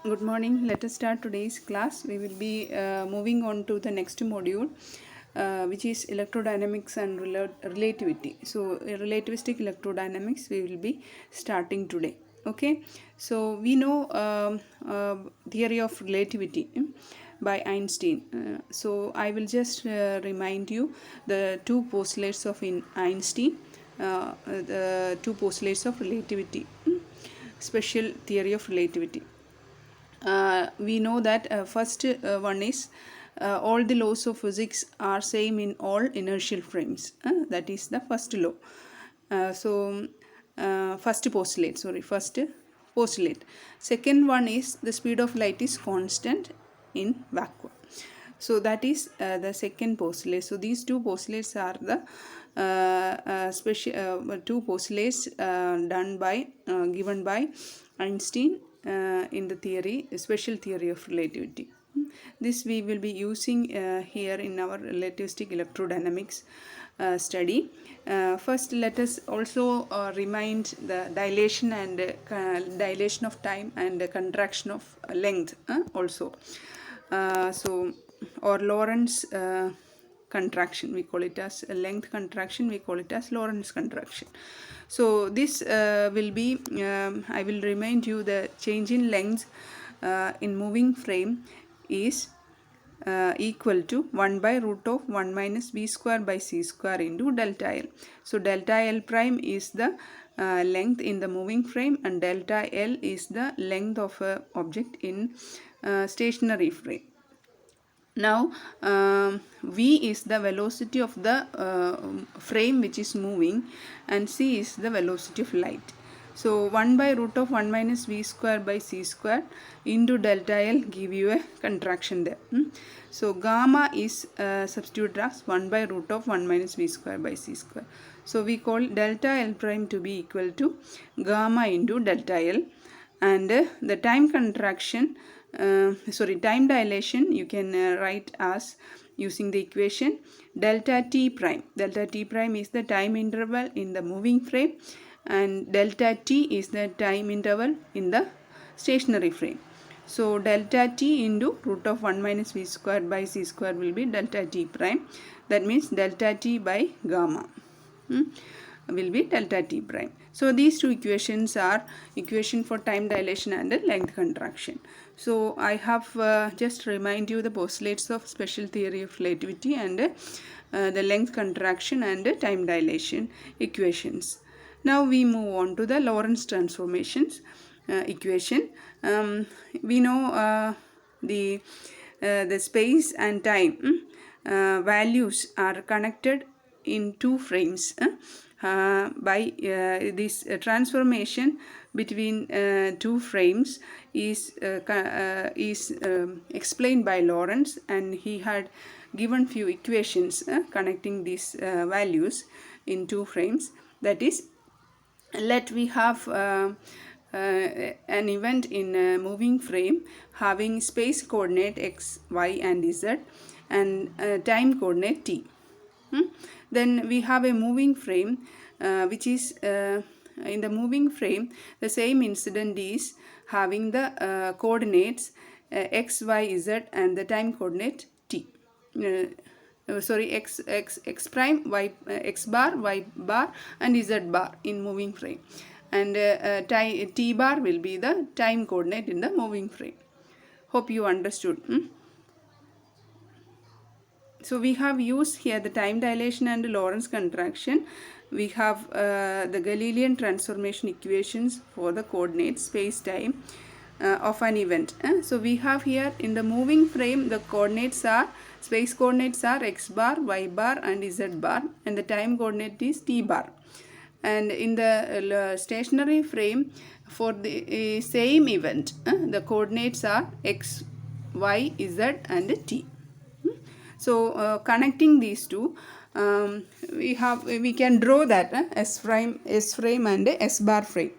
Good morning. Let us start today's class. We will be moving on to the next module, which is electrodynamics and relativity. So, relativistic electrodynamics we will be starting today. Okay. So, we know theory of relativity by Einstein. I will just remind you the two postulates of Einstein, the two postulates of relativity, special theory of relativity. We know that first one is all the laws of physics are same in all inertial frames. That is the first law. First postulate. Second one is the speed of light is constant in vacuum. So that is the second postulate. So these two postulates are the two postulates given by Einstein in the theory, special theory of relativity. This we will be using here in our relativistic electrodynamics study. First, let us also remind the dilation and dilation of time and contraction of length also. Or Lorentz contraction, we call it as length contraction, we call it as Lorentz contraction. So this will be, I will remind you, the change in length in moving frame is equal to 1 by root of 1 minus v square by c square into delta L. So delta L prime is the length in the moving frame, and delta L is the length of an object in stationary frame. Now v is the velocity of the frame which is moving, and c is the velocity of light. So 1 by root of 1 minus v square by c square into delta L give you a contraction there. So gamma is substituted as 1 by root of 1 minus v square by c square. So we call delta L prime to be equal to gamma into delta L, and the time contraction time dilation you can write as using the equation delta t prime. Delta t prime is the time interval in the moving frame, and delta t is the time interval in the stationary frame. So delta t into root of 1 minus v square by c square will be delta t prime. That means delta t by gamma will be delta t prime. So these two equations are equation for time dilation and length contraction. So I have just remind you the postulates of special theory of relativity and the length contraction and time dilation equations. Now we move on to the Lorentz transformations equation. We know the space and time values are connected in two frames by this transformation between two frames is explained by Lorentz, and he had given few equations connecting these values in two frames. That is, let we have an event in a moving frame having space coordinate x, y and z and time coordinate t. Then we have a moving frame which is in the moving frame the same incident is having the coordinates x, y, z and the time coordinate t. X prime, y, x bar, y bar and z bar in moving frame, and t bar will be the time coordinate in the moving frame. Hope you understood. So we have used here the time dilation and Lorentz contraction. We have the Galilean transformation equations for the coordinates space-time of an event. So we have here in the moving frame the coordinates are, space coordinates are x bar, y bar and z bar, and the time coordinate is t bar. And in the stationary frame for the same event the coordinates are x, y, z and t. So connecting these two, we can draw that S frame and S bar frame.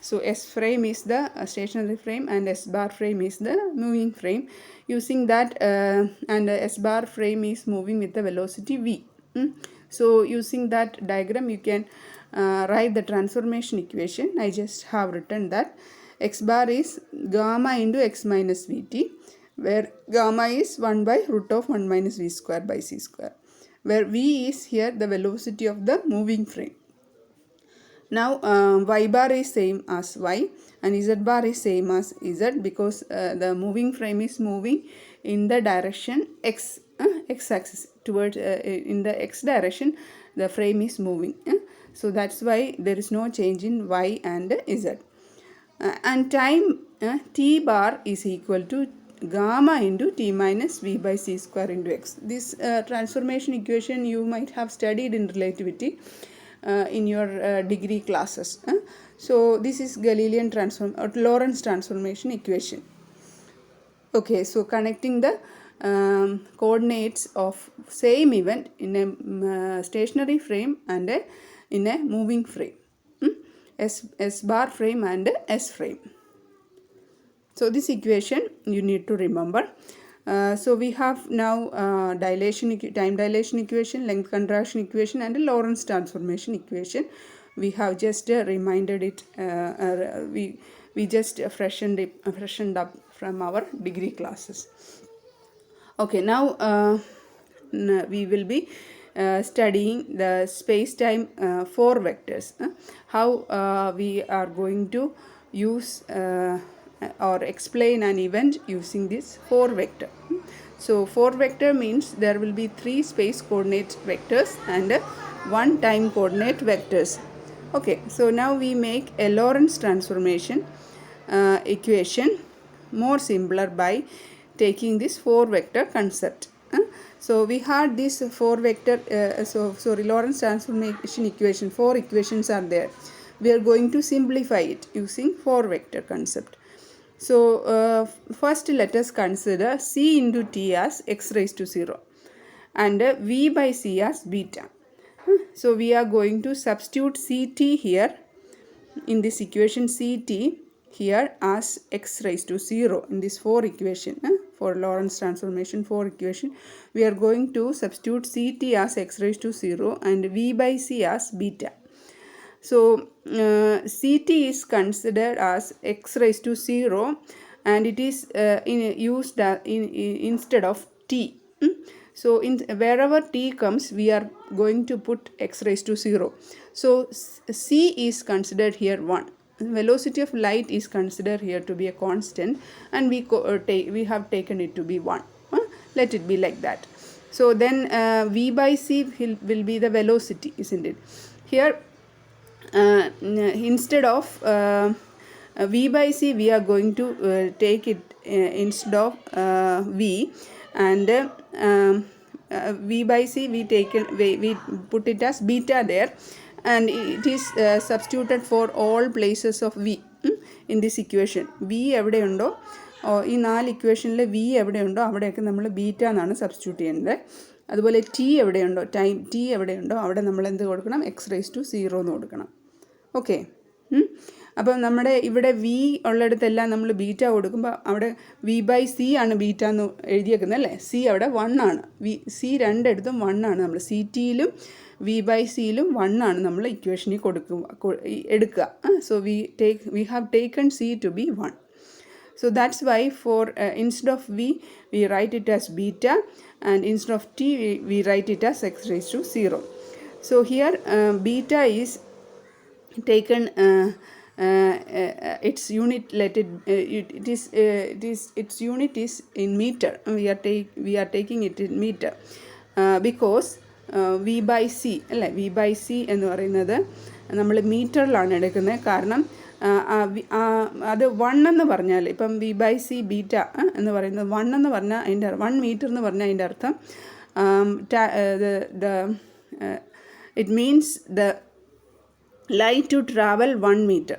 So S frame is the stationary frame and S bar frame is the moving frame. Using that and S bar frame is moving with the velocity v. So using that diagram you can write the transformation equation. I just have written that x bar is gamma into x minus vt, where gamma is 1 by root of 1 minus v square by c square, where v is here the velocity of the moving frame. Now y bar is same as y and z bar is same as z, because the moving frame is moving in the direction x axis, towards in the x direction the frame is moving. So that's why there is no change in y and z. And time t bar is equal to gamma into t minus v by c square into x. This transformation equation you might have studied in relativity in your degree classes. So this is Galilean transform or Lorentz transformation equation. Okay, so connecting the coordinates of same event in a stationary frame and in a moving frame, S bar frame and S frame. So this equation you need to remember. So we have now time dilation equation, length contraction equation and Lorentz transformation equation. We have just reminded it, we just freshened up from our degree classes. Okay, now we will be studying the space-time 4 vectors. How we are going to use or explain an event using this 4 vector. So 4 vector means there will be 3 space coordinate vectors and 1 time coordinate vectors. Okay, so now we make a Lorentz transformation equation more simpler by taking this 4 vector concept. So we had this 4 vector, Lorentz transformation equation, 4 equations are there. We are going to simplify it using 4 vector concept. So first let us consider c into t as x raised to 0 and v by c as beta. So we are going to substitute ct here in this equation, ct here as x raised to 0 in this 4 equation. For Lorentz transformation 4 equation, we are going to substitute ct as x raised to 0 and v by c as beta. So ct is considered as x raised to 0 and it is used instead of t. So wherever t comes, we are going to put x raised to 0. So c is considered here 1. Velocity of light is considered here to be a constant and we have taken it to be 1. Let it be like that. So then v by c will be the velocity, isn't it? Here instead of v by c, we are going to take it instead of v, and v by c we put it as beta there, and it is substituted for all places of v in this equation. v എവിടെയുണ്ടോ ഈ 4 ഇക്വേഷനിൽ v എവിടെയുണ്ടോ അവിടെയൊക്കെ നമ്മൾ beta എന്നാണ് substitute ചെയ്യേണ്ടത്. അതുപോലെ T എവിടെയുണ്ടോ, time T എവിടെയുണ്ടോ അവിടെ നമ്മൾ എന്ത് കൊടുക്കണം, എക്സ് റേസ് ടു 0 എന്ന് കൊടുക്കണം. ഓക്കെ, അപ്പം നമ്മുടെ ഇവിടെ വി ഉള്ളിടത്തെല്ലാം നമ്മൾ ബീറ്റ കൊടുക്കുമ്പോൾ അവിടെ വി ബൈ സി ആണ് ബീറ്റ എന്ന് എഴുതിയേക്കുന്നത് അല്ലേ. സി അവിടെ 1 ആണ്, സി രണ്ടിടത്തും 1 ആണ്. നമ്മൾ സി ടിയിലും വി ബൈ സിയിലും 1 ആണ് നമ്മൾ ഇക്വേഷനിൽ എടുക്കുക. So we have taken C to be 1. So that's why for instead of v, we write it as beta, and instead of t, we write it as x raised to 0. So here beta is taken its unit, its unit is in meter. We are taking it in meter because v by c അല്ലേ, v by c എന്ന് പറയുന്നത് നമ്മൾ മീറ്ററിലാണ് എടുക്കുന്നത്. കാരണം അത് 1 എന്ന് പറഞ്ഞാൽ ഇപ്പം വി ബൈ സി ബീറ്റ എന്ന് പറയുന്നത് 1 എന്ന് പറഞ്ഞാൽ അതിൻ്റെ 1 മീറ്റർ എന്ന് പറഞ്ഞാൽ അതിൻ്റെ അർത്ഥം it means the light to travel 1 metre.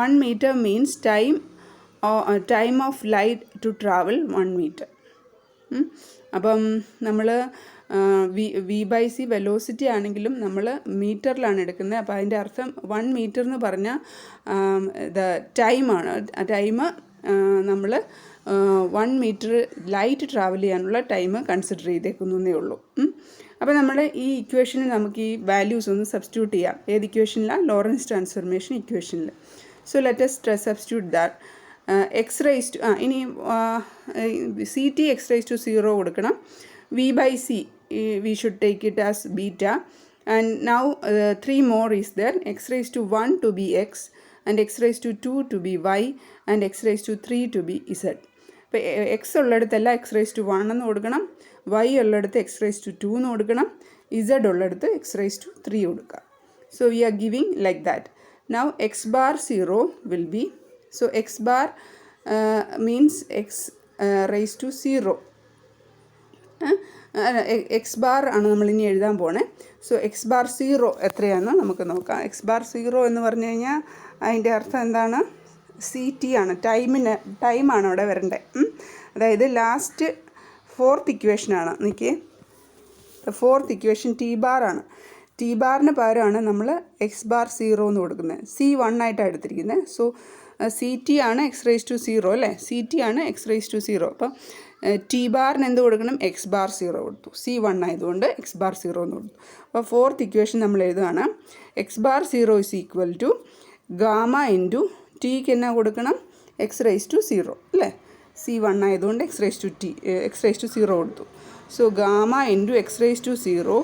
1 metre means time of light to travel 1 metre. അപ്പം നമ്മൾ വി ബൈ സി വെലോസിറ്റി ആണെങ്കിലും നമ്മൾ മീറ്ററിലാണ് എടുക്കുന്നത്. അപ്പോൾ അതിൻ്റെ അർത്ഥം 1 മീറ്റർ എന്ന് പറഞ്ഞാൽ ടൈമാണ്. ടൈം നമ്മൾ 1 മീറ്റർ ലൈറ്റ് ട്രാവൽ ചെയ്യാനുള്ള ടൈം കൺസിഡർ ചെയ്തേക്കുന്നേ ഉള്ളൂ. അപ്പോൾ നമ്മൾ ഈ ഇക്വേഷനിൽ നമുക്ക് ഈ വാല്യൂസ് ഒന്ന് സബ്സ്റ്റിറ്റ്യൂട്ട് ചെയ്യാം. ഏത് ഇക്വേഷനിലാണ്? ലോറൻസ് ട്രാൻസ്ഫർമേഷൻ ഇക്വേഷനിൽ. So let us substitute that. X raised to ഇനി CT x raised to 0 കൊടുക്കണം. V by C we should take it as beta, and now 3 more is there. X raised to 1 to be x, and x raised to 2 to be y, and x raised to 3 to be z. ഇപ്പോൾ X ഉള്ളിടത്തെല്ലാം X raise to 1 എന്ന് കൊടുക്കണം, Y ഉള്ളിടത്ത് X raise to 2 എന്ന് കൊടുക്കണം, Z ഉള്ളിടത്ത് X raise to 3 കൊടുക്കുക. So we are giving like that. Now x bar 0 will be, so x bar means x raised to 0. X bar ആണ് നമ്മളിനി എഴുതാൻ പോണേ. സോ എക്സ് ബാർ 0 എത്രയാണെന്ന് നമുക്ക് നോക്കാം. എക്സ് ബാർ 0 എന്ന് പറഞ്ഞു കഴിഞ്ഞാൽ അതിൻ്റെ അർത്ഥം എന്താണ്? CT ആണ്, ടൈമാണ് അവിടെ വരേണ്ടത്. അതായത് ലാസ്റ്റ് 4th ഇക്വേഷനാണ്. നോക്കിയേ, 4th ഇക്വേഷൻ T ബാർ ആണ്. T ബാറിന് പകരമാണ് നമ്മൾ എക്സ് ബാർ 0 എന്ന് കൊടുക്കുന്നത്. C1 ആയിട്ടാണ് എടുത്തിരിക്കുന്നത്. സോ CT ആണ് എക്സ് റേസ് ടു 0 അല്ലേ, CT ആണ് എക്സ് റേസ് ടു 0. അപ്പം T ബാറിന് എന്ത് കൊടുക്കണം? എക്സ് ബാർ 0 കൊടുത്തു. C1 ആയതുകൊണ്ട് എക്സ് ബാർ 0 എന്ന് കൊടുത്തു. അപ്പോൾ 4th ഇക്വേഷൻ നമ്മൾ എഴുതുകയാണ്. X bar 0 is equal to gamma into ടിക്ക് എന്നാ കൊടുക്കണം? എക്സ് റേസ് ടു 0 അല്ലേ, C1 ആയതുകൊണ്ട് എക്സ് റേസ് ടു 0 കൊടുത്തു. So gamma into x raise to 0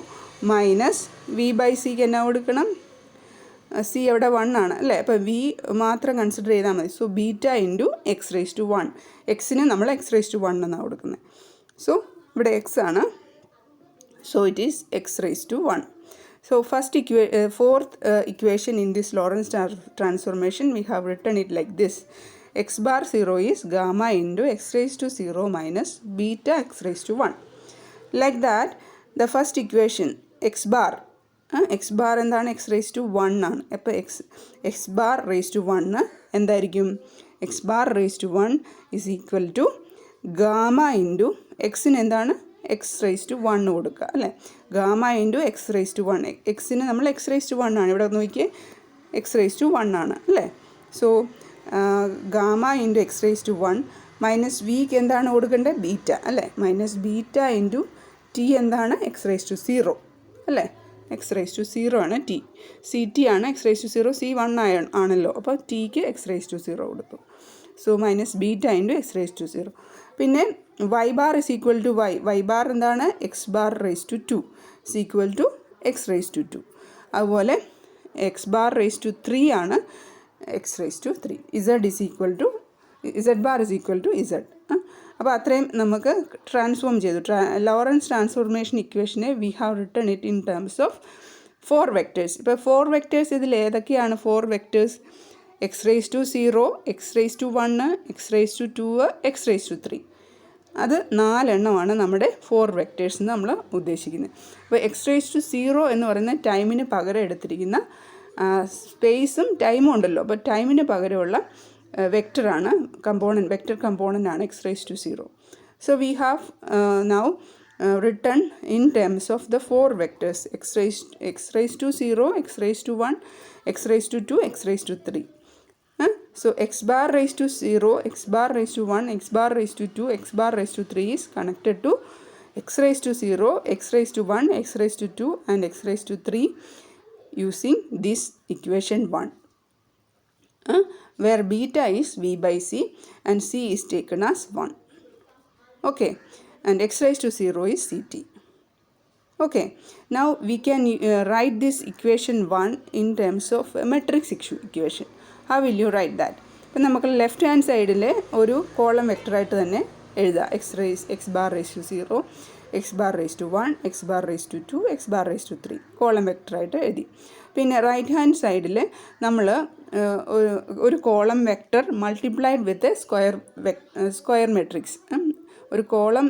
minus V by സിക്ക് എന്നാ കൊടുക്കണം? സി അവിടെ 1 ആണ് അല്ലേ, അപ്പോൾ വി മാത്രം കൺസിഡർ ചെയ്താൽ മതി. So beta into x raise to 1, എക്സിന് നമ്മൾ എക്സ് റേസ് ടു 1 എന്നാണ് കൊടുക്കുന്നത്. സോ ഇവിടെ എക്സ് ആണ്, so it is x raise to 1. So fourth equation in this Lorentz transformation, we have written it like this. X bar 0 is gamma into x raised to 0 minus beta x raised to 1. Like that, the first equation, x bar എന്താണ്? x raised to 1 ആണ്. അപ്പോൾ x bar raised to 1 എന്തായിരിക്കും? x bar raised to 1 is equal to gamma into xന് എന്താണ്? X raise to 1 കൊടുക്കുക അല്ലേ, gamma into x raise to 1. എക്സിന് നമ്മൾ X raise to 1 ആണ്, ഇവിടെ നോക്കിയേ എക്സ് റേസ് ടു 1 ആണ് അല്ലേ. So gamma into x raise to 1 minus വിക്ക് എന്താണ് കൊടുക്കേണ്ടത്? ബീറ്റ അല്ലേ, മൈനസ് ബീറ്റ ഇൻറ്റു ടി എന്താണ്? എക്സ് റേസ് ടു 0 അല്ലേ, എക്സ് റേസ് ടു 0 ആണ് ടി. CT ആണ് എക്സ് റേസ് ടു 0, C1 ആണല്ലോ, അപ്പോൾ ടിക്ക് എക്സ് റേസ് ടു 0 കൊടുത്തു. So minus beta into x raise to 0. പിന്നെ y bar is equal to y bar എന്താണ്? X bar raise to 2 is equal to x raise to 2. അതുപോലെ x bar raise to 3 ആണ് x raise to 3. z bar is equal to z. അപ്പോൾ അത്രയും നമുക്ക് transform ചെയ്തു. Lorentz transformation ഇക്വേഷനെ we have written it in terms of 4 vectors. ഇപ്പോൾ 4 vectors ഇതിൽ ഏതൊക്കെയാണ് 4 vectors? X raise to 0, x raise to 1, x raise to 2, x raise to 3. അത് 4 എണ്ണമാണ് നമ്മുടെ 4 വെക്റ്റേഴ്സ് എന്ന് നമ്മൾ ഉദ്ദേശിക്കുന്നത്. അപ്പോൾ എക്സ് റേസ് ടു 0 എന്ന് പറയുന്ന ടൈമിന് പകരം എടുത്തിരിക്കുന്ന സ്പേസും ടൈമും ഉണ്ടല്ലോ, അപ്പോൾ ടൈമിന് പകരമുള്ള വെക്റ്ററാണ്, വെക്റ്റർ കമ്പോണൻ്റ് ആണ് x raise to 0. So we have now written in terms of the 4 vectors x raised to 0, x raised to 1, x raised to 2, x raised to 3. So x bar raised to 0, x bar raised to 1, x bar raised to 2, x bar raised to 3 is connected to x raised to 0, x raised to 1, x raised to 2 and x raised to 3 using this equation 1, where beta is v by c and c is taken as 1. Okay, and x raised to 0 is CT. Okay, now we can write this equation 1 in terms of a matrix equation. How will you write that? അപ്പോൾ നമുക്ക് left hand സൈഡിൽ ഒരു column വെക്ടറായിട്ട് തന്നെ എഴുതാം. X bar raise to 0, x bar raise to 1, x bar raise to 2, x bar raise to 3 column വെക്ടറായിട്ട് എഴുതി. പിന്നെ റൈറ്റ് ഹാൻഡ് സൈഡിൽ നമ്മൾ ഒരു column vector multiplied with square matrix, ഒരു column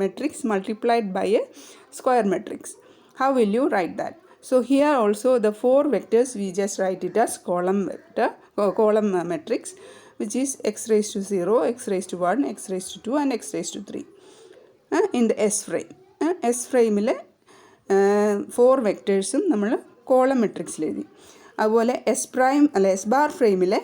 matrix multiplied by a square matrix. How will you write that? So here also the 4 vectors we just write it as column matrix, which is x raised to 0, x raised to 1, x raised to 2 and x raised to 3 in the S frame. S frame 4 vectorsum നമ്മൾ column മെട്രിക്സിൽ എഴുതി. അതുപോലെ S bar ഫ്രെയിമിലെ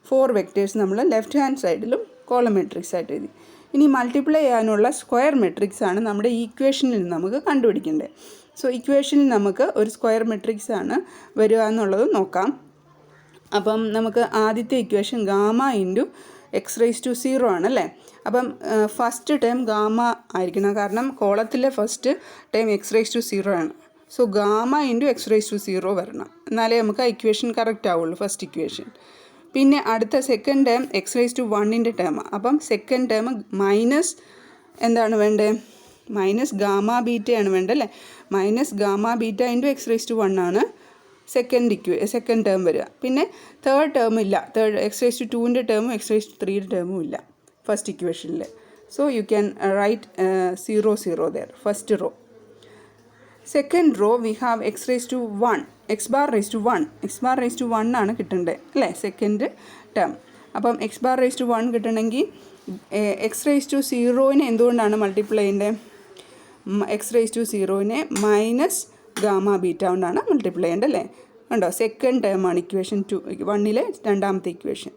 4 vectors നമ്മൾ left hand സൈഡിലും column matrix ആയിട്ട് എഴുതി. ഇനി multiply ചെയ്യാനുള്ള square matrix ആണ് നമ്മുടെ ഈക്വേഷനിൽ നമുക്ക് കണ്ടുപിടിക്കേണ്ടത്. സോ ഇക്വേഷനിൽ നമുക്ക് ഒരു സ്ക്വയർ മെട്രിക്സ് ആണ് വരിക എന്നുള്ളത് നോക്കാം. അപ്പം നമുക്ക് ആദ്യത്തെ equation gamma into x raise to 0 ആണല്ലേ. അപ്പം ഫസ്റ്റ് ടേം ഗാമ ആയിരിക്കണം, കാരണം കോളത്തിലെ first term x raise to 0 ആണ്. So gamma into x raise to 0 വരണം, എന്നാലേ നമുക്ക് ആ ഇക്വേഷൻ കറക്റ്റ് ആവുള്ളൂ, ഫസ്റ്റ് ഇക്വേഷൻ. പിന്നെ അടുത്ത second term x raise to 1ൻ്റെ ടേം. അപ്പം സെക്കൻഡ് ടേം മൈനസ് എന്താണ് വേണ്ടത്, മൈനസ് ഗാമ ബീറ്റയാണ് വേണ്ടത് അല്ലേ. Minus gamma beta into x raise to 1 ആണ് സെക്കൻഡ് ടേം വരിക. പിന്നെ തേർഡ് ടേം ഇല്ല, എക്സ് റേസ് ടു 2ൻ്റെ ടേമും എക്സ് റേസ് ടു 3യുടെ ടേമും ഇല്ല ഫസ്റ്റ് ഇക്വേഷനിൽ. So you can write 0 0 there, first row. Second row we have x raise to 1, x bar raise to 1, x bar raise to 1 ആണ് കിട്ടേണ്ടത് അല്ലേ സെക്കൻഡ് ടേം. അപ്പം എക്സ് ബാർ റേസ് ടു 1 കിട്ടണമെങ്കിൽ x raise to 0നെ എന്തുകൊണ്ടാണ് multiply ചെയ്യേണ്ടത്, x raise to 0നെ minus gamma beta കൊണ്ടാണ് multiply ചെയ്യേണ്ടത് അല്ലേ. ഉണ്ടോ, സെക്കൻഡ് ടേം ആണ് ഇക്വേഷൻ 1ലെ രണ്ടാമത്തെ equation.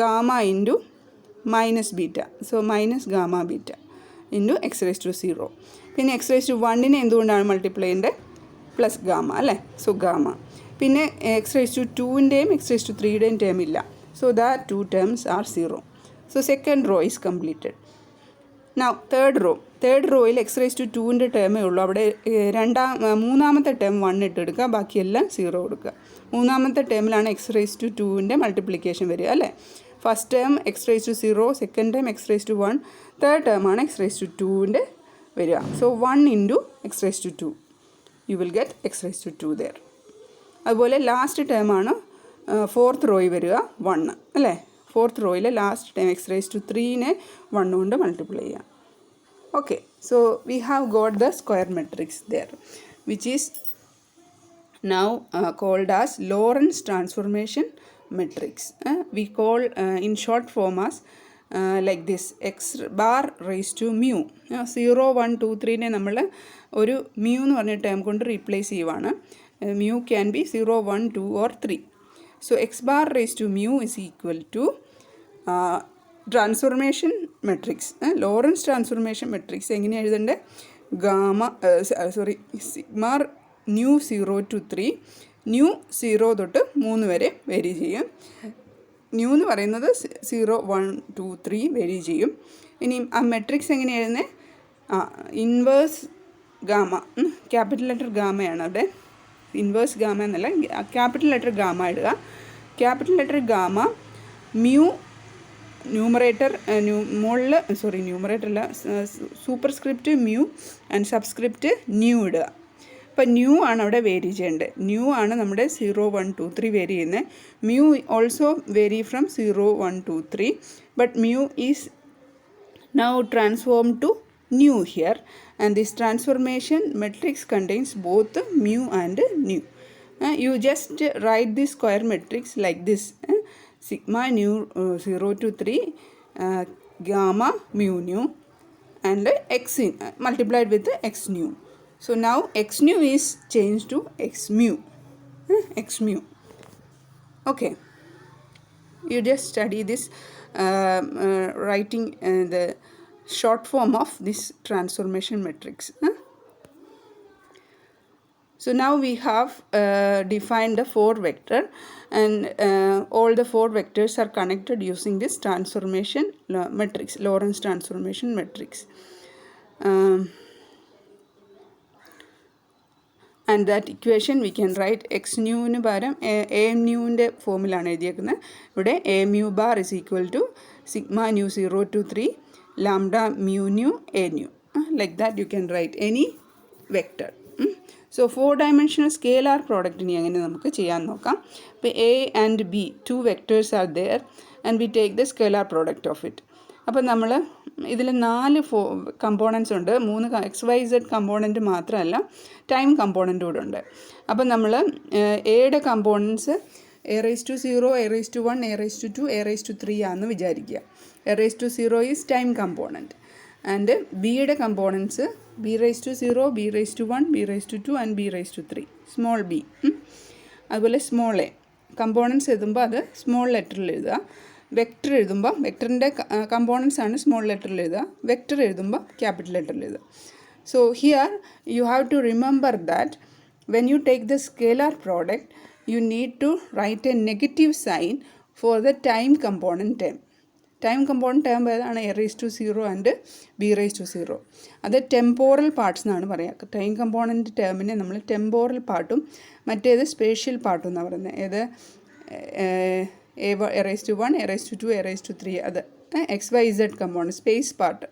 Gamma into minus beta, so minus gamma beta into x raise to 0. പിന്നെ എക്സ് റേസ് ടു 1നെ എന്തുകൊണ്ടാണ് മൾട്ടിപ്ലൈ ചെയ്യേണ്ടത്, പ്ലസ് ഗാമ അല്ലേ, സോ ഗാമ. പിന്നെ എക്സ് റേസ് ടു 2ൻ്റെയും എക്സ് റേസ് ടു 3യുടെയും ടേം ഇല്ല, so that 2 terms are 0. So second row is completed. Now third റോയിൽ എക്സ് റേസ് ടു 2ൻ്റെ ടേമേ ഉള്ളൂ. അവിടെ മൂന്നാമത്തെ ടേം 1 ഇട്ടെടുക്കുക, ബാക്കിയെല്ലാം 0 കൊടുക്കുക. മൂന്നാമത്തെ ടേമിലാണ് എക്സ് റേസ് ടു 2ൻ്റെ മൾട്ടിപ്ലിക്കേഷൻ വരിക അല്ലേ. First term x raise to 0, second term x raise to 1, third ടേമാണ് എക്സ് റേസ് ടു 2ൻ്റെ വരിക. So 1 into x raise to 2, you will get x raise to 2 there. അതുപോലെ ലാസ്റ്റ് ടേമാണ് fourth റോയിൽ വരിക 1 അല്ലേ. ഫോർത്ത് റോയിലെ last time x raise to 3നെ 1 കൊണ്ട് മൾട്ടിപ്ലൈ ചെയ്യാം. Okay, so we have got the square matrix there, which is now called as Lorentz transformation matrix. We call in short form as like this, x bar raise to mu. 0 1 2 3നെ നമ്മൾ ഒരു mu എന്ന് പറഞ്ഞ term കൊണ്ട് replace ചെയ്യുവാണ്. Mu can be 0 1 2 or 3. So x bar raised to mu is equal to transformation matrix, Lawrence transformation matrix എങ്ങനെ എഴുതണ്ടേ, sigma nu 0 to 3, new 0 തൊട്ട് 3 വരെ വേരി ചെയ്യും. ന്യൂ എന്ന് പറയുന്നത് 0 1 2 3 വേരി ചെയ്യും. ഇനി ആ മെട്രിക്സ് എങ്ങനെ എഴുതുന്നത്, ഇൻവേഴ്സ് ഗാമ, ക്യാപിറ്റൽ ലെറ്റർ ഗാമയാണ് അവിടെ, ഇൻവേഴ്സ് ഗാമ എന്നല്ല, ക്യാപിറ്റൽ ലെറ്റർ ഗാമ ഇടുക. Capital letter gamma mu numerator numerator അല്ല, superscript mu and subscript nu ഇടുക. അപ്പം ന്യൂ ആണ് അവിടെ വേരി ചെയ്യേണ്ടത്. ന്യൂ ആണ് നമ്മുടെ 0 1 2 3 വേരി ചെയ്യുന്നത്. Mu also vary from 0 1 2 3, but mu is now transformed to nu here, and this transformation matrix contains both mu and nu. You just write this square matrix like this, sigma nu 0 to 3 gamma mu nu and x in multiplied with x nu. So now x nu is changed to x mu. Okay, you just study this writing the short form of this transformation matrix. So now we have defined the 4 vector, and all the 4 vectors are connected using this transformation matrix, Lorentz transformation matrix. And that equation we can write x nu ന് പകരം a mu ൻ്റെ ഫോമിലാണ് എഴുതിയേക്കുന്നത്. ഇവിടെ a mu bar is equal to sigma nu 0 to 3 lambda mu nu a nu. Like that you can write any vector. So 4-dimensional scalar product ഇനി എങ്ങനെ നമുക്ക് ചെയ്യാൻ നോക്കാം. ഇപ്പോൾ a and b 2 vectors are there and we take the scalar product of it. അപ്പോൾ നമ്മൾ ഇതിൽ 4 components ഉണ്ട്. 3 XYZ കമ്പോണൻറ്റ് മാത്രമല്ല, ടൈം കമ്പോണൻറ്റ് കൂടെ ഉണ്ട്. അപ്പം നമ്മൾ എയുടെ components a raised to 0, a raised to 1, a raised to 2, a raised to 3 ആണെന്ന് വിചാരിക്കുക. a raised to 0 is time component, and ബിയുടെ components b raised to 0, b raised to 1, b raised to 2 and b raised to 3, small b. അതുപോലെ small A components എഴുതുമ്പോൾ അത് small ലെറ്ററിൽ എഴുതുക. Vector എഴുതുമ്പോൾ വെക്റ്ററിൻ്റെ components ആണ് small ലെറ്ററിൽ എഴുതുക. വെക്റ്റർ എഴുതുമ്പോൾ capital ലെറ്ററിൽ എഴുതുക. So here you have to remember that when you take the scalar product, you need to write a negative sign for the time component term. Time component term ഏതാണ്? A raise to 0 and b raise to 0. അത് temporal parts എന്നാണ് പറയുക. Time component ടേമിനെ നമ്മൾ temporal പാർട്ടും മറ്റേത് spatial പാർട്ടും എന്നാണ് പറയുന്നത്. ഏത് A raise to 1, A raise to 2, A raise to 3, അത് XYZ കമ്പോണൻറ്റ് സ്പേസ് പാർട്ട്.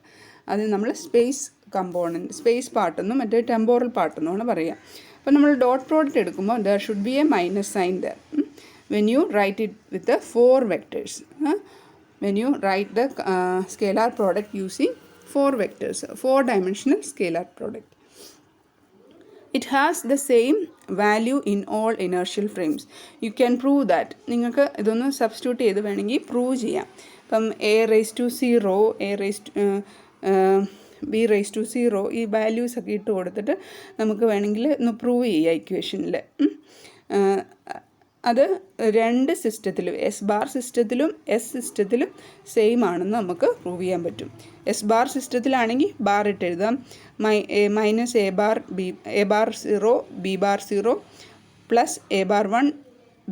അത് നമ്മൾ സ്പേസ് കമ്പോണൻറ്റ് സ്പേസ് പാർട്ടെന്നും മറ്റേ ടെമ്പോറൽ പാർട്ടെന്നുമാണ് പറയുക. അപ്പോൾ നമ്മൾ ഡോട്ട് പ്രോഡക്റ്റ് എടുക്കുമ്പോൾ there should be a minus sign there when you write it with 4 vectors. When you write the scalar product using 4 vectors, 4-dimensional scalar product. It has the same value in all inertial frames. You can prove that. നിങ്ങൾക്ക് ഇതൊന്ന് substitute ചെയ്ത് വേണമെങ്കിൽ prove ചെയ്യാം. ഇപ്പം A raise to 0, A raise to B raise to 0 ഈ values ഒക്കെ ഇട്ട് കൊടുത്തിട്ട് നമുക്ക് വേണമെങ്കിൽ ഒന്ന് പ്രൂവ് ചെയ്യാം ഇക്വേഷനിൽ. അത് രണ്ട് സിസ്റ്റത്തിലും എസ് ബാർ സിസ്റ്റത്തിലും എസ് സിസ്റ്റത്തിലും സെയിം ആണെന്ന് നമുക്ക് പ്രൂവ് ചെയ്യാൻ പറ്റും. എസ് ബാർ സിസ്റ്റത്തിലാണെങ്കിൽ ബാർ ഇട്ട് എഴുതാം. Minus A bar 0 B bar 0 plus A bar 1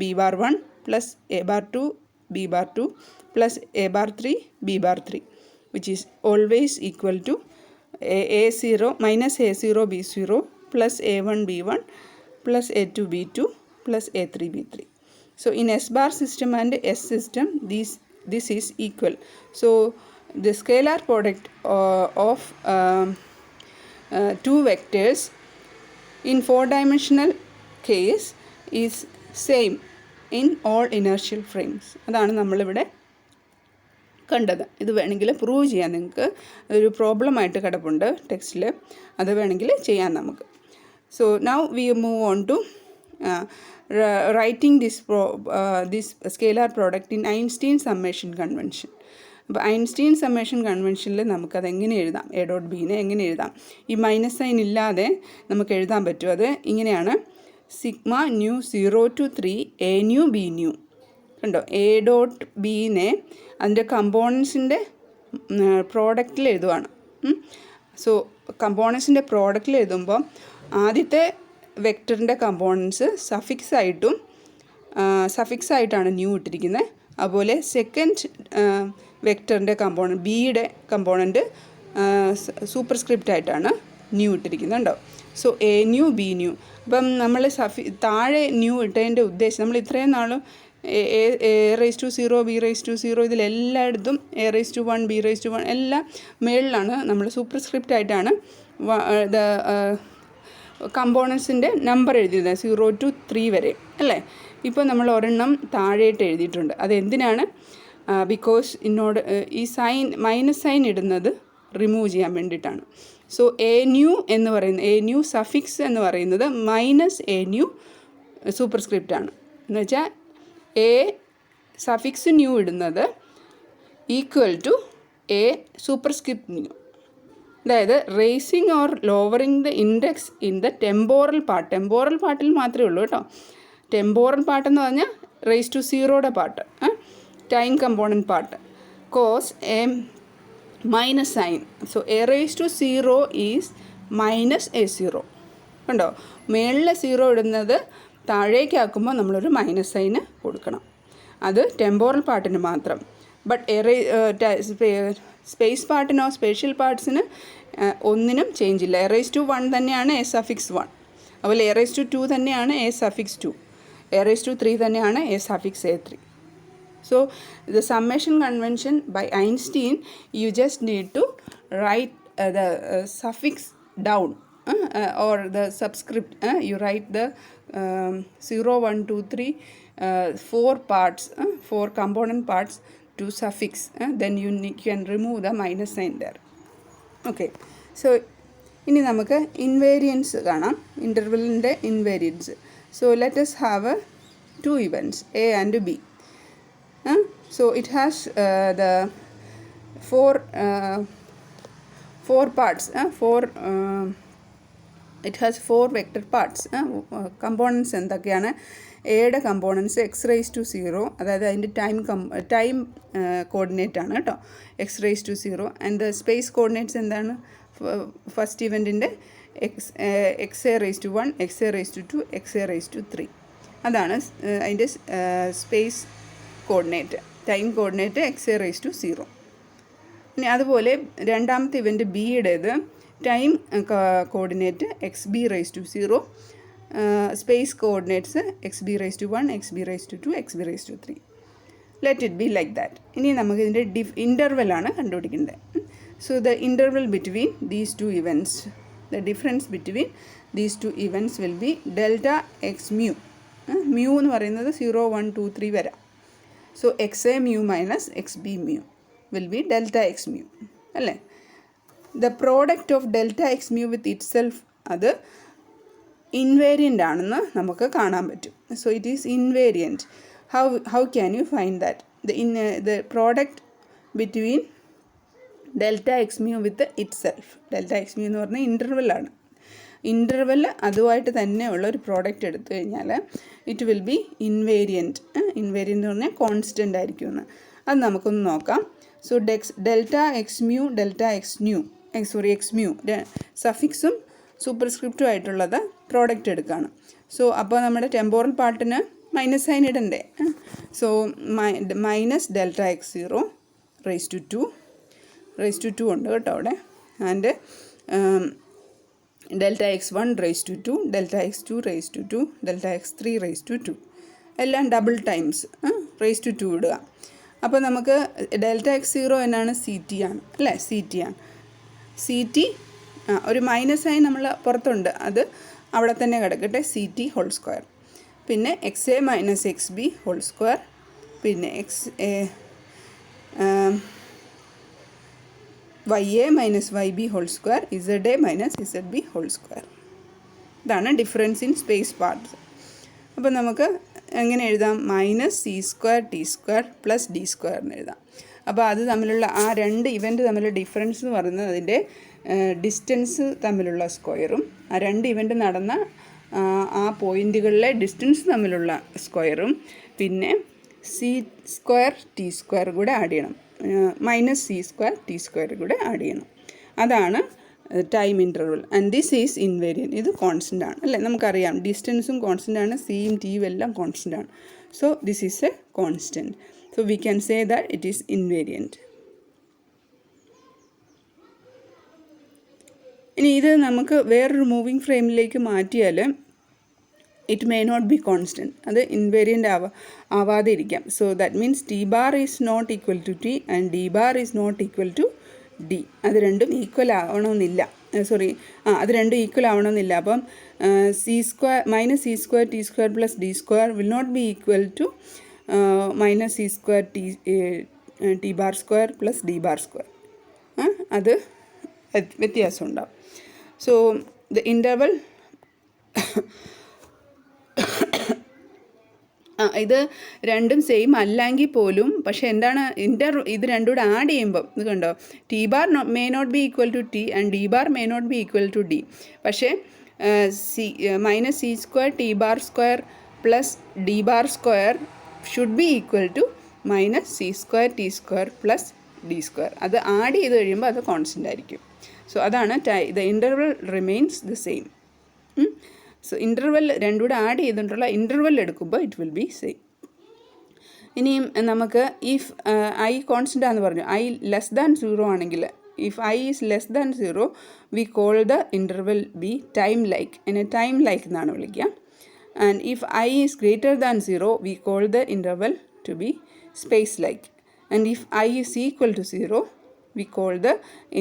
B bar 1 plus A bar 2 B bar 2 plus A bar 3 B bar 3 which is always equal to A0 minus A0 B0 plus A1 B1 plus A2 B2 plus A3 B3. So in S bar system and S system this is equal. So the scalar product of 2 vectors in 4-dimensional case is same in all inertial frames. അതാണ് നമ്മളിവിടെ കണ്ടത്. ഇത് വേണമെങ്കിൽ prove ചെയ്യാൻ നിങ്ങൾക്ക് ഒരു പ്രോബ്ലമായിട്ട് കിടപ്പുണ്ട് ടെക്സ്റ്റിൽ. അത് വേണമെങ്കിൽ ചെയ്യാം നമുക്ക്. So now we move on to writing this scalar product in Einstein summation convention. അപ്പോൾ ഐൻസ്റ്റീൻ സമ്മേഷൻ കൺവെൻഷനിൽ നമുക്കത് എങ്ങനെ എഴുതാം? എ ഡോട്ട് ബീനെ എങ്ങനെ എഴുതാം? ഈ മൈനസ് സൈൻ ഇല്ലാതെ നമുക്ക് എഴുതാൻ പറ്റും. അത് ഇങ്ങനെയാണ്: sigma nu 0 to 3 a nu b nu. കണ്ടോ? എ ഡോട്ട് ബീനെ അതിൻ്റെ കമ്പോണൻസിൻ്റെ പ്രോഡക്റ്റിൽ എഴുതുവാണ്. സോ കമ്പോണൻസിൻ്റെ പ്രോഡക്റ്റിൽ എഴുതുമ്പോൾ ആദ്യത്തെ വെക്ടറിൻ്റെ കമ്പോണൻസ് സഫിക്സ് ആയിട്ടാണ് ന്യൂ ഇട്ടിരിക്കുന്നത്. അതുപോലെ സെക്കൻഡ് വെക്ടറിൻ്റെ കമ്പോണൻറ്റ് ബിയുടെ കമ്പോണൻറ്റ് സൂപ്പർസ്ക്രിപ്റ്റ് ആയിട്ടാണ് ന്യൂ ഇട്ടിരിക്കുന്നത്. ഉണ്ടോ? So a nu b nu. അപ്പം നമ്മൾ താഴെ ന്യൂ ഇട്ടതിൻ്റെ ഉദ്ദേശം, നമ്മൾ ഇത്രയും നാളും a raise to 0 b raise to 0 ഇതിലെല്ലായിടത്തും a raise to 1 B raise to 1 എല്ലാം മേളിലാണ് നമ്മൾ സൂപ്പർസ്ക്രിപ്റ്റ് ആയിട്ടാണ് കമ്പോണൻസിൻ്റെ നമ്പർ എഴുതിയത് 0 to 3 വരെ അല്ലേ. ഇപ്പോൾ നമ്മൾ ഒരെണ്ണം താഴെയിട്ട് എഴുതിയിട്ടുണ്ട്. അതെന്തിനാണ്? ബിക്കോസ് ഈ സൈൻ മൈനസ് സൈൻ ഇടുന്നത് റിമൂവ് ചെയ്യാൻ വേണ്ടിയിട്ടാണ്. സോ എ ന്യൂ എന്ന് പറയുന്നത്, എ ന്യൂ സഫിക്സ് എന്ന് പറയുന്നത് മൈനസ് എ ന്യൂ സൂപ്പർസ്ക്രിപ്റ്റ് ആണ്. എന്ന് വെച്ചാൽ എ സഫിക്സ് ന്യൂ ഇടുന്നത് equal to a superscript nu. അതായത് raising or lowering the index in the temporal part. Temporal പാർട്ടിൽ മാത്രമേ ഉള്ളൂ കേട്ടോ. ടെമ്പോറൽ പാർട്ടെന്ന് പറഞ്ഞാൽ റേസ് ടു 0യുടെ part, time component part, cause a minus sign. So a raise to 0 is minus A0. കണ്ടോ? മേളിൽ 0 ഇടുന്നത് താഴേക്കാക്കുമ്പോൾ നമ്മളൊരു മൈനസ് സൈന് കൊടുക്കണം. അത് ടെമ്പോറൽ പാർട്ടിന് മാത്രം. ബട്ട് സ്പേസ് പാർട്ടിനോ സ്പേഷ്യൽ പാർട്സിന് ഒന്നിനും ചേഞ്ച് ഇല്ല. എ റേസ് ടു 1 തന്നെയാണ് എ സഫിക്സ് 1. അതുപോലെ എ റേസ് ടു 2 തന്നെയാണ് A suffix 2. A raise to 3 തന്നെയാണ് A suffix A3. So the summation convention by Einstein, you just need to write the suffix down or the subscript. You write the 0, 1, 2, 3, 4 parts, 4 component parts to suffix. Then you can remove the minus sign there. Okay. So ഇനി നമുക്ക് invariance കാണാം, ഇൻ്റർവെല്ലിൻ്റെ invariance. So let us have 2 events A and B. So it has the four parts. It has 4 vector parts. Components എന്തൊക്കെയാണ്? എയുടെ components X raise to 0, അതായത് അതിൻ്റെ time coordinate ആണ് കേട്ടോ, x raise to 0. And the space coordinates എന്താണ്? First ഇവൻറ്റിൻ്റെ x a raise to 1, x a raise to 2, x a raise to 3. അതാണ് അതിൻ്റെ space coordinate, time coordinate xa⁻0. ഇനി അതുപോലെ രണ്ടാമത്തെ ഇവൻ്റ് ബിയുടേത് time coordinate xb⁻0, space coordinates xb⁻1, xb⁻2, xb⁻3. Let it be like that. ഇനി നമുക്ക് ഇതിൻ്റെ ഇൻ്റർവെലാണ് കണ്ടുപിടിക്കേണ്ടത്. So the interval between these two events, the difference between these two events will be delta x mu. Mu എന്ന് പറയുന്നത് 0, 1, 2, 3 വരാം. So xa mu minus xb mu will be delta x mu അല്ലേ. The product of delta x mu with it self അത് invariant ആണെന്ന് നമുക്ക് കാണാൻ പറ്റും. So it is invariant. How can you find that? The product between delta x mu with it self. Delta x mu എന്ന് പറഞ്ഞാൽ ഇൻ്റർവെല്ലാണ്. Interval അതുമായിട്ട് തന്നെ ഉള്ള ഒരു പ്രോഡക്റ്റ് എടുത്തു കഴിഞ്ഞാൽ it will be invariant. Invariant എന്ന് പറഞ്ഞാൽ കോൺസ്റ്റൻ്റ് ആയിരിക്കുമെന്ന്. അത് നമുക്കൊന്ന് നോക്കാം. So delta x mu, delta x mu സഫിക്സും സൂപ്പർസ്ക്രിപ്റ്റും ആയിട്ടുള്ളത് പ്രോഡക്റ്റ് എടുക്കുകയാണ്. സോ അപ്പോൾ നമ്മുടെ ടെമ്പോറൽ പാർട്ടിന് മൈനസ് സൈൻ ഇടണ്ടേ. സോ മൈനസ് ഡെൽറ്റ x0⁻²² ഉണ്ട് കേട്ടോ അവിടെ. And delta x1⁻², delta x2⁻², delta x3⁻², എല്ലാം ഡബിൾ ടൈംസ് ⁻² ഇടുക. അപ്പോൾ നമുക്ക് ഡെൽറ്റ x0 എന്നാണ് CT ആണ് അല്ലേ, CT ആണ്. CT ഒരു മൈനസ് സൈൻ നമ്മൾ പുറത്തുണ്ട്, അത് അവിടെ തന്നെ കിടക്കട്ടെ, CT². പിന്നെ xa⁻xb², പിന്നെ ya⁻yb², za⁻zb². ഇതാണ് ഡിഫറൻസ് ഇൻ സ്പേസ് പാർട്സ്. അപ്പോൾ നമുക്ക് എങ്ങനെ എഴുതാം? -c²t² + d² എന്ന് എഴുതാം. അപ്പോൾ അത് തമ്മിലുള്ള ആ രണ്ട് ഇവൻ്റ് തമ്മിലുള്ള ഡിഫറൻസ് എന്ന് പറയുന്നത് അതിൻ്റെ ഡിസ്റ്റൻസ് തമ്മിലുള്ള സ്ക്വയറും ആ രണ്ട് ഇവൻ്റ് നടന്ന ആ പോയിൻറ്റുകളിലെ ഡിസ്റ്റൻസ് തമ്മിലുള്ള സ്ക്വയറും പിന്നെ c²t² കൂടെ ആഡ് ചെയ്യണം, -c²t² കൂടെ ആഡ് ചെയ്യണം. അതാണ് time interval. And this is invariant. ഇത് കോൺസ്റ്റൻ്റ് ആണ് അല്ലേ, നമുക്കറിയാം ഡിസ്റ്റൻസും കോൺസ്റ്റൻ്റ് ആണ്, സിയും ടിയും എല്ലാം കോൺസ്റ്റൻ്റ് ആണ്. So this is a constant. So we can say that it is invariant. ഇനി ഇത് നമുക്ക് വേറൊരു മൂവിങ് ഫ്രെയിമിലേക്ക് മാറ്റിയാൽ it may not be constant, അത് ഇൻവേരിയൻ്റ് ആവാതെ ഇരിക്കാം. So that means t⁻ is not equal to t and d⁻ is not equal to d. അത് രണ്ടും ഈക്വൽ ആവണമെന്നില്ല. അത് രണ്ടും ഈക്വൽ ആവണമെന്നില്ല. അപ്പം -c²t² + d² will not be equal to -c²t⁻² + d⁻². അത് വ്യത്യാസം ഉണ്ടാവും. സോ ദ ഇൻ്റർവൽ ഇത് രണ്ടും സെയിം അല്ലെങ്കിൽ പോലും, പക്ഷേ എന്താണ് ഇത് രണ്ടും കൂടെ ആഡ് ചെയ്യുമ്പം ഇത് കണ്ടോ, t⁻ may not be equal to t and d⁻ may not be equal to d. പക്ഷേ -c²t⁻² + d⁻² should be equal to -c²t² + d². അത് ആഡ് ചെയ്ത് കഴിയുമ്പോൾ അത് കോൺസ്റ്റൻ്റ് ആയിരിക്കും. സോ അതാണ് the interval remains the same. So interval രണ്ടും കൂടെ add ചെയ്തിട്ടുള്ള ഇൻ്റർവെൽ എടുക്കുമ്പോൾ ഇറ്റ് വിൽ ബി സെയിം. ഇനിയും നമുക്ക് ഇഫ് ഐ കോൺസ്റ്റൻ്റ് ആണെന്ന് പറഞ്ഞു, i <0 ആണെങ്കിൽ, if i is <0 we call the interval be time like. അതിനെ ടൈം ലൈക്ക് എന്നാണ് വിളിക്കുക. And if i is >0 we call the interval to be space like. And if i is equal to 0 we call the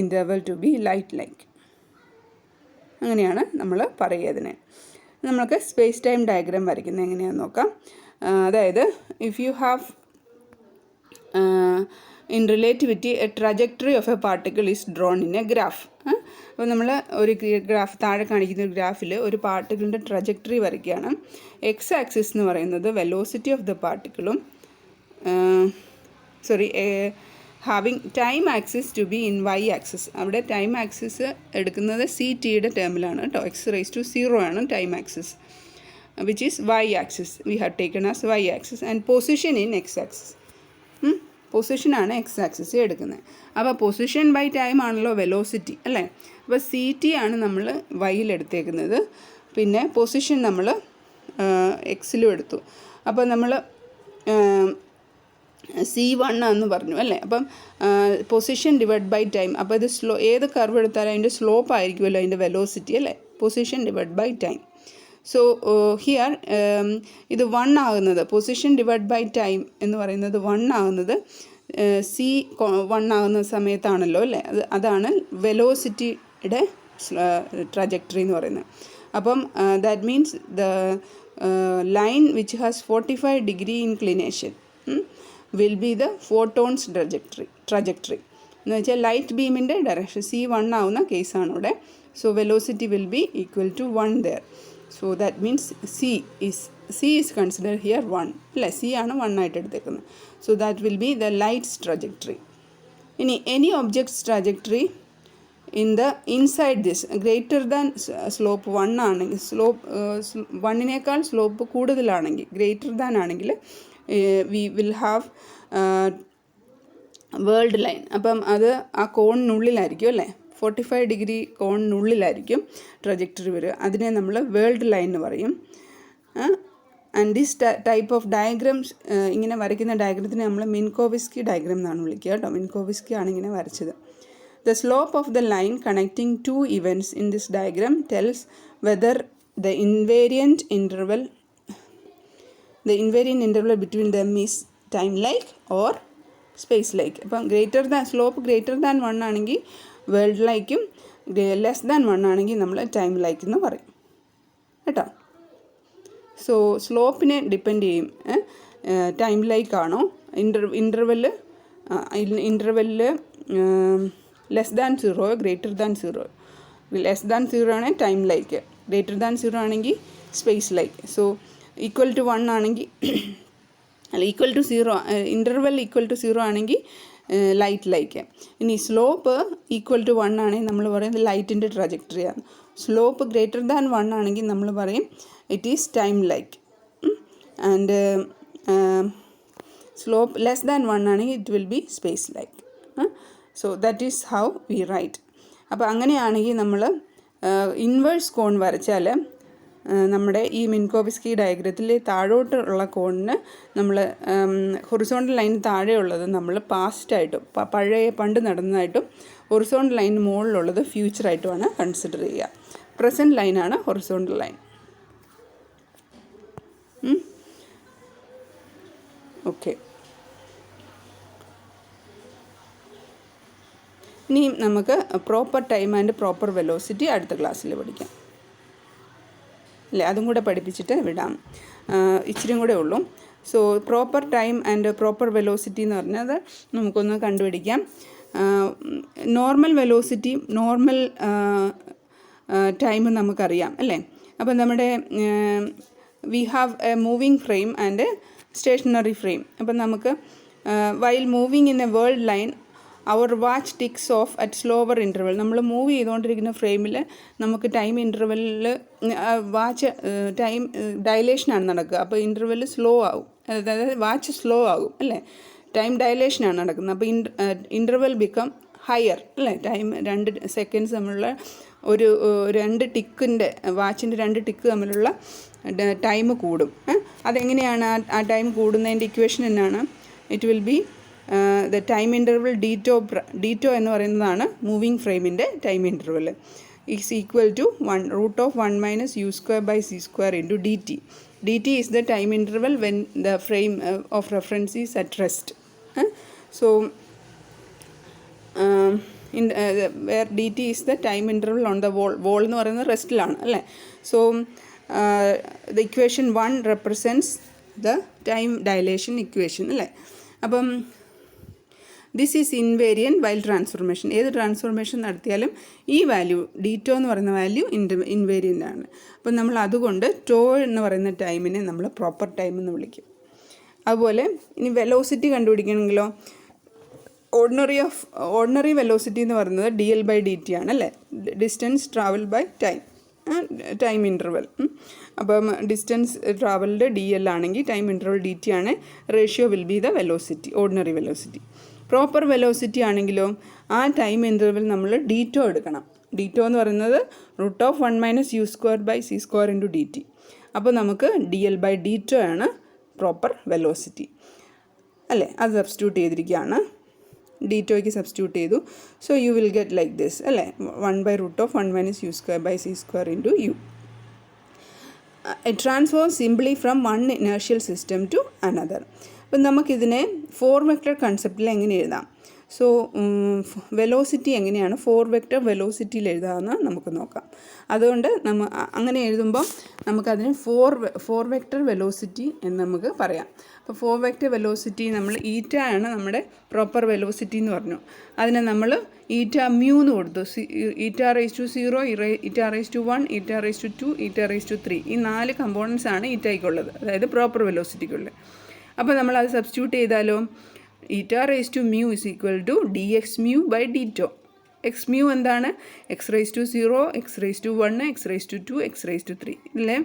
interval to be light like. അങ്ങനെയാണ് നമ്മൾ പറയുക ഇതിനെ. നമുക്ക് space time diagram വരയ്ക്കുന്നത് എങ്ങനെയാണെന്ന് നോക്കാം. അതായത് if you have in relativity a trajectory of a particle is drawn in a graph. അപ്പോൾ നമ്മൾ ഒരു ഗ്രാഫ്, താഴെ കാണിക്കുന്ന ഒരു ഗ്രാഫിൽ ഒരു പാർട്ടിക്കിളിൻ്റെ ട്രജക്ടറി വരയ്ക്കുകയാണ്. എക്സ് ആക്സിസ് എന്ന് പറയുന്നത് വെലോസിറ്റി ഓഫ് ദ പാർട്ടിക്കിളും having time axis to be in y axis. അവിടെ ടൈം ആക്സിസ് എടുക്കുന്നത് CTയുടെ ടേമിലാണ് കേട്ടോ. x⁻0 ആണ് time axis, which is y axis. We have taken as y axis and position in x axis. പൊസിഷനാണ് x axis എടുക്കുന്നത്. അപ്പോൾ പൊസിഷൻ ബൈ ടൈം ആണല്ലോ വെലോസിറ്റി അല്ലേ. അപ്പോൾ CT ആണ് നമ്മൾ വൈയിൽ എടുത്തേക്കുന്നത്. പിന്നെ പൊസിഷൻ നമ്മൾ എക്സിലും എടുത്തു. അപ്പോൾ നമ്മൾ C1 എന്ന് പറഞ്ഞു അല്ലേ. അപ്പം പൊസിഷൻ ഡിവൈഡ് ബൈ ടൈം. അപ്പോൾ ഇത് ഏത് കർവ് എടുത്താലും അതിൻ്റെ സ്ലോപ്പ് ആയിരിക്കുമല്ലോ അതിൻ്റെ വെലോസിറ്റി അല്ലേ. Position divide by time. So here ഇത് 1 ആകുന്നത്, പൊസിഷൻ ഡിവൈഡ് ബൈ ടൈം എന്ന് പറയുന്നത് 1 ആകുന്നത് C1 ആകുന്ന സമയത്താണല്ലോ അല്ലേ. അതാണ് വെലോസിറ്റിയുടെ ട്രജക്ടറി എന്ന് പറയുന്നത്. അപ്പം that means the line which has 45 degree inclination will be the photons trajectory എന്ന് വെച്ചാൽ ലൈറ്റ് ബീമിൻ്റെ ഡയറക്ഷൻ C1 ആവുന്ന കേസാണ് ഇവിടെ. So velocity will be equal to 1 there. So that means C is considered here 1 അല്ലേ. C ആണ് 1 ആയിട്ട് എടുത്തേക്കുന്നത്. So that will be the light's trajectory. ഇനി any object's trajectory in the inside this greater than slope 1 ആണെങ്കിൽ, slope 1നേക്കാൾ slope കൂടുതലാണെങ്കിൽ, greater than ആണെങ്കിൽ we will have world line. അപ്പം അത് ആ കോണിനുള്ളിലായിരിക്കും അല്ലേ. 45 degree കോണിനുള്ളിലായിരിക്കും ട്രജക്ടറി വരിക. അതിനെ നമ്മൾ വേൾഡ് ലൈൻ എന്ന് പറയും. And this type of diagrams, ഇങ്ങനെ വരയ്ക്കുന്ന ഡയഗ്രത്തിനെ നമ്മൾ മിൻകോവ്സ്കി ഡയഗ്രം എന്നാണ് വിളിക്കുക കേട്ടോ. മിൻകോവ്സ്കി ആണ് ഇങ്ങനെ വരച്ചത്. The slope of the line connecting two events in this diagram tells whether the invariant interval between them is time-like or space-like. അപ്പം സ്ലോപ്പ് ഗ്രേറ്റർ ദാൻ 1 ആണെങ്കിൽ വേൾഡ് ലൈക്കും, ലെസ് ദാൻ 1 ആണെങ്കിൽ നമ്മൾ ടൈം ലൈക്ക് എന്ന് പറയും കേട്ടോ. സോ സ്ലോപ്പിനെ ഡിപ്പെൻഡ് ചെയ്യും ടൈം ലൈക്ക് ആണോ, ഇൻ്റർവെല്ലിൽ less than 0 greater than 0. Less than 0 ആണെങ്കിൽ ടൈം ലൈക്ക്, ഗ്രേറ്റർ ദാൻ 0 ആണെങ്കിൽ space like. So equal to 1 ആണെങ്കിൽ അല്ല equal to 0, interval equal to 0 ആണെങ്കിൽ ലൈറ്റ് ലൈക്ക്. ഇനി സ്ലോപ്പ് ഈക്വൽ ടു 1 ആണെങ്കിൽ നമ്മൾ പറയും ലൈറ്റിൻ്റെ ട്രജക്ടറിയാണ്. സ്ലോപ്പ് ഗ്രേറ്റർ ദാൻ 1 ആണെങ്കിൽ നമ്മൾ പറയും it is time like. And slope less than 1 ആണെങ്കിൽ it will be space like. So that is how we write. അപ്പോൾ അങ്ങനെയാണെങ്കിൽ നമ്മൾ ഇൻവേഴ്സ് കോൺ വരച്ചാൽ നമ്മുടെ ഈ മിൻകോവ്സ്കി ഡയഗ്രത്തിൽ താഴോട്ടുള്ള കോണിന് നമ്മൾ ഹൊറിസോണ്ടൽ ലൈൻ താഴെയുള്ളത് നമ്മൾ പാസ്റ്റായിട്ടും പണ്ട് നടന്നതായിട്ടും ഹൊറിസോണ്ടൽ ലൈൻ മുകളിലുള്ളത് ഫ്യൂച്ചറായിട്ടുമാണ് കൺസിഡർ ചെയ്യുക. പ്രസൻറ്റ് ലൈനാണ് ഹൊറിസോണ്ടൽ ലൈൻ. ഓക്കെ, ഇനി നമുക്ക് proper time and proper velocity അടുത്ത ക്ലാസ്സിൽ പഠിക്കാം അല്ലേ. അതും കൂടെ പഠിപ്പിച്ചിട്ട് വിടാം, ഇച്ചിരിയും കൂടെ ഉള്ളൂ. So proper time and proper velocity എന്ന് പറഞ്ഞത് നമുക്കൊന്ന് കണ്ടുപിടിക്കാം. നോർമൽ വെലോസിറ്റി, നോർമൽ ടൈമും നമുക്കറിയാം അല്ലേ. അപ്പം നമ്മുടെ we have a moving frame and stationary frame. അപ്പം നമുക്ക് while moving in a world line our watch ticks off at slower interval. നമ്മൾ മൂവ് ചെയ്തുകൊണ്ടിരിക്കുന്ന ഫ്രെയിമിൽ നമുക്ക് ടൈം ഇൻ്റർവെല്ലിൽ വാച്ച് ടൈം ഡയലേഷനാണ് നടക്കുക. അപ്പോൾ ഇൻ്റർവെൽ സ്ലോ ആകും, അതായത് വാച്ച് സ്ലോ ആകും അല്ലേ. ടൈം ഡയലേഷനാണ് നടക്കുന്നത്. അപ്പോൾ ഇൻ്റർവെൽ ബിക്കം ഹയർ അല്ലേ. ടൈം 2 സെക്കൻഡ്സ് തമ്മിലുള്ള ഒരു 2 ടിക്കിൻ്റെ വാച്ചിൻ്റെ 2 ടിക്ക് തമ്മിലുള്ള ടൈം കൂടും. അതെങ്ങനെയാണ് ആ ടൈം കൂടുന്നതിൻ്റെ ഇക്വേഷൻ എന്നാണ്? It will be the time interval ഡീറ്റോ എന്ന് പറയുന്നതാണ് മൂവിങ് ഫ്രെയിമിൻ്റെ time interval is equal to 1√(1 - u²/c² into dt. dt is the time interval when the frame of reference is at rest. So where dt is the time interval on the wall എന്ന് പറയുന്നത് റെസ്റ്റിലാണ് അല്ലേ. So the equation 1 represents the time dilation equation അല്ലേ. അപ്പം this is invariant while transformation. ഏത് transformation നടത്തിയാലും ഈ value ഡീറ്റോ എന്ന് പറയുന്ന വാല്യൂ ഇൻവേരിയൻ്റ് ആണ്. അപ്പം നമ്മൾ അതുകൊണ്ട് ടോ എന്ന് പറയുന്ന ടൈമിനെ നമ്മൾ പ്രോപ്പർ ടൈം എന്ന് വിളിക്കും. അതുപോലെ ഇനി വെലോസിറ്റി കണ്ടുപിടിക്കണമെങ്കിലോ ഓർഡിനറി വെലോസിറ്റി എന്ന് പറയുന്നത് dl/dt ആണ് അല്ലേ. Distance travel by time interval. അപ്പം ഡിസ്റ്റൻസ് ട്രാവൽഡ് dl ആണെങ്കിൽ ടൈം ഇൻ്റർവൽ dt ആണ്. Ratio will be the velocity, ordinary velocity. Proper velocity ആണെങ്കിലോ ആ ടൈം ഇൻ്റർവൽ നമ്മൾ ഡീറ്റോ എടുക്കണം. ഡീറ്റോ എന്ന് പറയുന്നത് √(1 - u²/c² into dt. അപ്പോൾ നമുക്ക് dl/dt ആണ് പ്രോപ്പർ വെലോസിറ്റി അല്ലേ. അത് സബ്സ്റ്റിറ്റ്യൂട്ട് ചെയ്തിരിക്കുകയാണ്, ഡിറ്റോയ്ക്ക് സബ്സ്റ്റിറ്റ്യൂട്ട് ചെയ്തു. So you will get like this അല്ലേ, 1/√(1 - u²/c² into u. It transforms simply from one inertial system to another. അപ്പം നമുക്കിതിനെ 4 വെക്റ്റർ കൺസെപ്റ്റിൽ എങ്ങനെ എഴുതാം? സോ വെലോസിറ്റി എങ്ങനെയാണ് 4 വെക്റ്റർ വെലോസിറ്റിയിൽ എഴുതാമെന്ന് നമുക്ക് നോക്കാം. അതുകൊണ്ട് അങ്ങനെ എഴുതുമ്പോൾ നമുക്കതിന് 4 വെക്റ്റർ വെലോസിറ്റി എന്ന് നമുക്ക് പറയാം. അപ്പോൾ 4 വെക്റ്റർ വെലോസിറ്റി നമ്മൾ ഈറ്റ ആണ് നമ്മുടെ പ്രോപ്പർ വെലോസിറ്റി എന്ന് പറഞ്ഞു. അതിനെ നമ്മൾ ഈറ്റ മ്യൂ എന്ന് കൊടുത്തു. η⁻⁴, η⁻⁴1, η⁻², η⁻3 ഈ 4 കമ്പോണൻസ് ആണ് ഈറ്റയ്ക്കുള്ളത്, അതായത് പ്രോപ്പർ വെലോസിറ്റിക്കുള്ളത്. അപ്പോൾ നമ്മളത് സബ്സ്റ്റിറ്റ്യൂട്ട് ചെയ്താലോ, η⁻μ = dx/dt. x/μ എന്താണ്? x⁻⁴, x⁻1, x⁻2, x⁻3 ഇതിലെ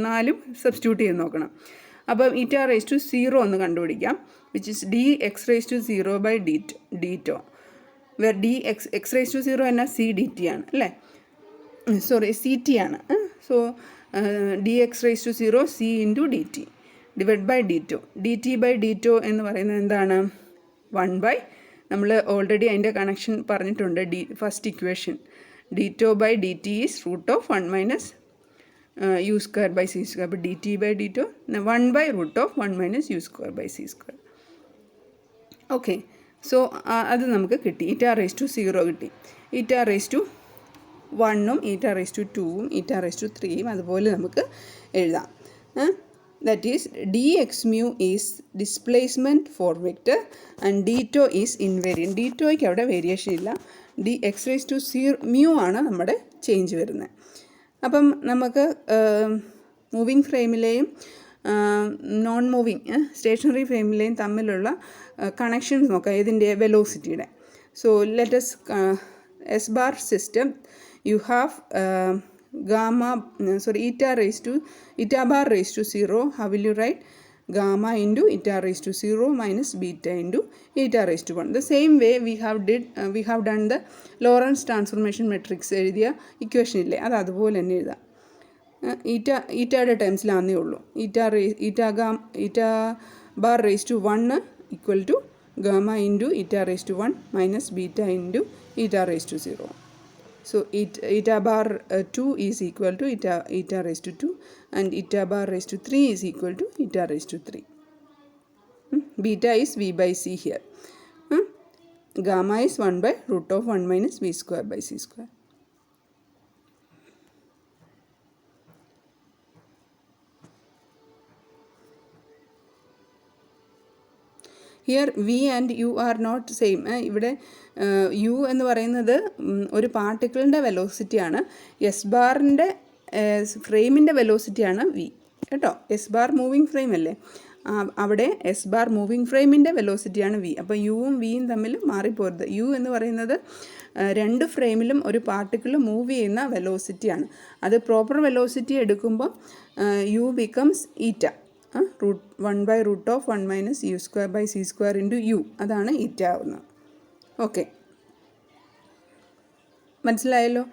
4 സബ്സ്റ്റിറ്റ്യൂട്ട് ചെയ്ത് നോക്കണം. അപ്പം η⁻0 എന്ന് കണ്ടുപിടിക്കാം, which is dx⁻0/dt, where x⁻0 എന്നാൽ c/dt ആണ് അല്ലേ, സോറി ct ആണ്. So dx⁻0 c × dt /dt എന്ന് പറയുന്നത് എന്താണ്? 1/ നമ്മൾ ഓൾറെഡി അതിൻ്റെ കണക്ഷൻ പറഞ്ഞിട്ടുണ്ട്, first equation dτ/dt is √1 - u²/c². അപ്പോൾ dt/dt 1/√1 - u²/c². ഓക്കെ, സോ അത് നമുക്ക് കിട്ടി. η⁻0 കിട്ടി. η⁻1ഉം η⁻2ഉം η⁻3ഉം അതുപോലെ നമുക്ക് എഴുതാം. That is dx/μ is displacement for vector and dτ is invariant. dτയ്ക്ക് അവിടെ വേരിയേഷൻ ഇല്ല, dx⁻μ ആണ് നമ്മുടെ ചേഞ്ച് വരുന്നത്. അപ്പം നമുക്ക് മൂവിങ് ഫ്രെയിമിലെയും നോൺ മൂവിങ് സ്റ്റേഷനറി ഫ്രെയിമിലെയും തമ്മിലുള്ള കണക്ഷൻസ് നോക്കാം ഇതിൻ്റെ വെലോസിറ്റിയുടെ. So let us S-bar system, you have η⁻⁴. How will you write? Gamma into η⁻0 minus beta into η⁻1. The same way we have done the Lorentz transformation matrix എഴുതിയ equation ഇല്ലേ, അത് അതുപോലെ തന്നെ എഴുതാം. ഈറ്റയുടെ ടൈംസിലാന്നേ ഉള്ളൂ. η⁻1 = gamma into η⁻1 minus beta into η⁻0. So η⁻2 is equal to η⁻2 and η⁻3 is equal to η⁻3. Beta is v/c here. Gamma is 1/√1 minus v²/c². Here V and U are not same. ഇവിടെ U എന്ന് പറയുന്നത് ഒരു പാർട്ടിക്കിളിൻ്റെ വെലോസിറ്റിയാണ്, എസ് ബാറിൻ്റെ ഫ്രെയിമിൻ്റെ വെലോസിറ്റിയാണ് വി കേട്ടോ. എസ് ബാർ മൂവിങ് ഫ്രെയിം അല്ലേ, അവിടെ എസ് ബാർ മൂവിങ് ഫ്രെയിമിൻ്റെ വെലോസിറ്റിയാണ് വി. അപ്പോൾ യുവും വിയും തമ്മിൽ മാറിപ്പോരുത്. യു എന്ന് പറയുന്നത് രണ്ട് ഫ്രെയിമിലും ഒരു പാർട്ടിക്കിൾ മൂവ് ചെയ്യുന്ന വെലോസിറ്റിയാണ്. അത് പ്രോപ്പർ വെലോസിറ്റി എടുക്കുമ്പോൾ യു ബിക്കംസ് ഈറ്റ, 1/√1 minus u²/c² into u, അതാണ് ഈറ്റ ആവുന്നത്. ഓക്കെ, മനസ്സിലായല്ലോ?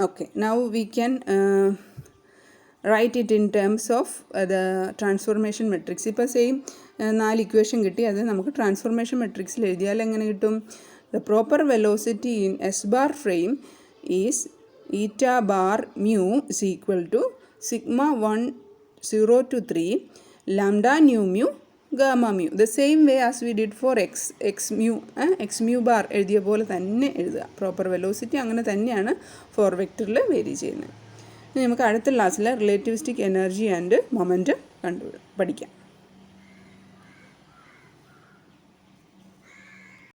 Okay, now we can write it in terms of the transformation matrix. ഇപ്പോൾ സെയിം 4 ഇക്വേഷൻ കിട്ടി, അത് നമുക്ക് ട്രാൻസ്ഫോർമേഷൻ മെട്രിക്സിൽ എഴുതിയാൽ എങ്ങനെ കിട്ടും? The proper velocity in S bar frame is η⁻μ is equal to σ1 0 to 3 lambda nu mu gamma mu. The same way as we did for x mu bar എഴുതിയ പോലെ തന്നെ എഴുതുക. പ്രോപ്പർ വെലോസിറ്റി അങ്ങനെ തന്നെയാണ് 4 വെക്ടറിൽ വേരി ചെയ്യുന്നത്. ഇനി നമുക്ക് അടുത്ത ക്ലാസ്സിൽ റിലേറ്റിവിസ്റ്റിക് എനർജി ആൻഡ് മൊമെൻറ്റം പഠിക്കാം.